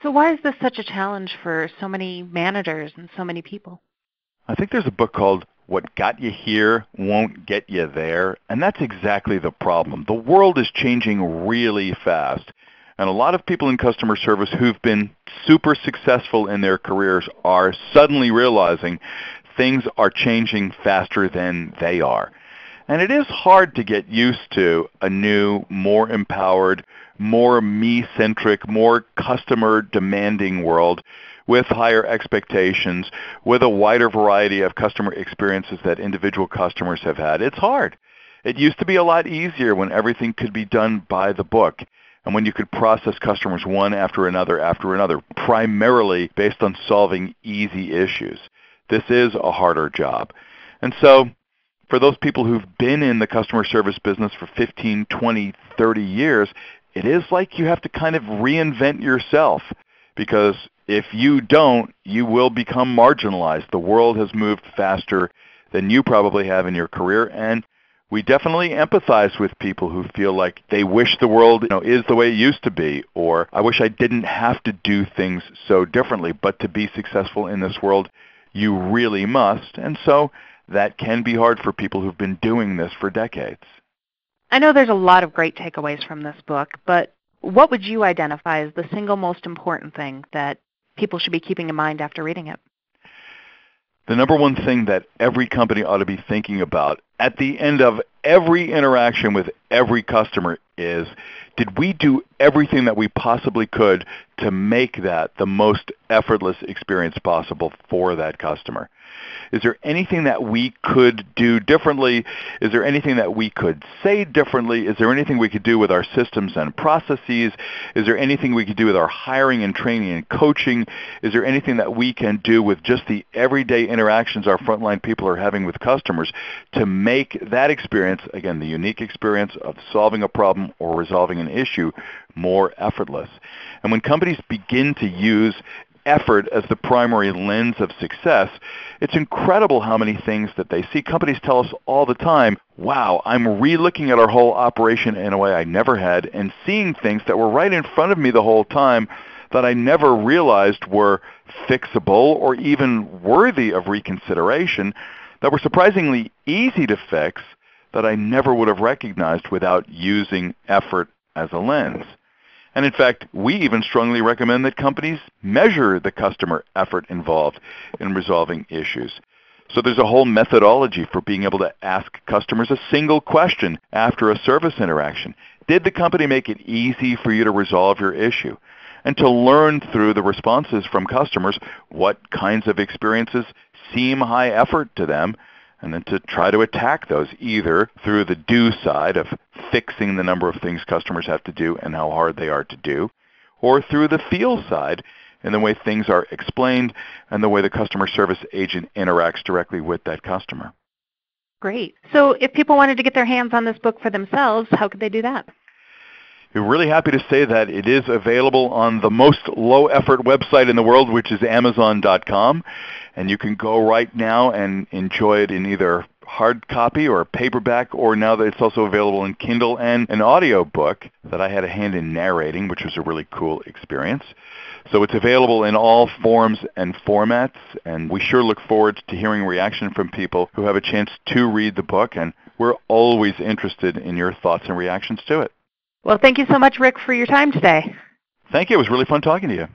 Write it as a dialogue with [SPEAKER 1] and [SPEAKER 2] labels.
[SPEAKER 1] So why is this such a challenge for so many managers and so many people?
[SPEAKER 2] I think there's a book called What Got You Here Won't Get You There, and that's exactly the problem. The world is changing really fast, and a lot of people in customer service who've been super successful in their careers are suddenly realizing things are changing faster than they are. And it is hard to get used to a new, more empowered, more me-centric, more customer-demanding world with higher expectations, with a wider variety of customer experiences that individual customers have had. It's hard. It used to be a lot easier when everything could be done by the book and when you could process customers one after another, primarily based on solving easy issues. This is a harder job. And so for those people who've been in the customer service business for 15, 20, 30 years, it is like you have to kind of reinvent yourself, because if you don't, you will become marginalized. The world has moved faster than you probably have in your career, and we definitely empathize with people who feel like they wish the world, is the way it used to be, or I wish I didn't have to do things so differently. But to be successful in this world, you really must. And so that can be hard for people who've been doing this for decades.
[SPEAKER 1] I know there's a lot of great takeaways from this book, but what would you identify as the single most important thing that people should be keeping in mind after reading it?
[SPEAKER 2] The number one thing that every company ought to be thinking about at the end of every interaction with every customer is, did we do everything that we possibly could to make that the most effortless experience possible for that customer? Is there anything that we could do differently? Is there anything that we could say differently? Is there anything we could do with our systems and processes? Is there anything we could do with our hiring and training and coaching? Is there anything that we can do with just the everyday interactions our frontline people are having with customers to make that experience, again, the unique experience of solving a problem or resolving an issue, more effortless? And when companies begin to use effort as the primary lens of success, it's incredible how many things that they see. Companies tell us all the time, wow, I'm re-looking at our whole operation in a way I never had and seeing things that were right in front of me the whole time that I never realized were fixable or even worthy of reconsideration, that were surprisingly easy to fix, that I never would have recognized without using effort as a lens. And in fact, we even strongly recommend that companies measure the customer effort involved in resolving issues. So there's a whole methodology for being able to ask customers a single question after a service interaction. Did the company make it easy for you to resolve your issue? And to learn through the responses from customers what kinds of experiences seem high effort to them, and then to try to attack those either through the do side of fixing the number of things customers have to do and how hard they are to do, or through the feel side in the way things are explained and the way the customer service agent interacts directly with that customer.
[SPEAKER 1] Great. So if people wanted to get their hands on this book for themselves, how could they do that?
[SPEAKER 2] We're really happy to say that it is available on the most low-effort website in the world, which is Amazon.com. And you can go right now and enjoy it in either hard copy or paperback, or now that it's also available in Kindle and an audio book that I had a hand in narrating, which was a really cool experience. So it's available in all forms and formats, and we sure look forward to hearing reaction from people who have a chance to read the book, and we're always interested in your thoughts and reactions to it.
[SPEAKER 1] Well, thank you so much, Rick, for your time today.
[SPEAKER 2] Thank you. It was really fun talking to you.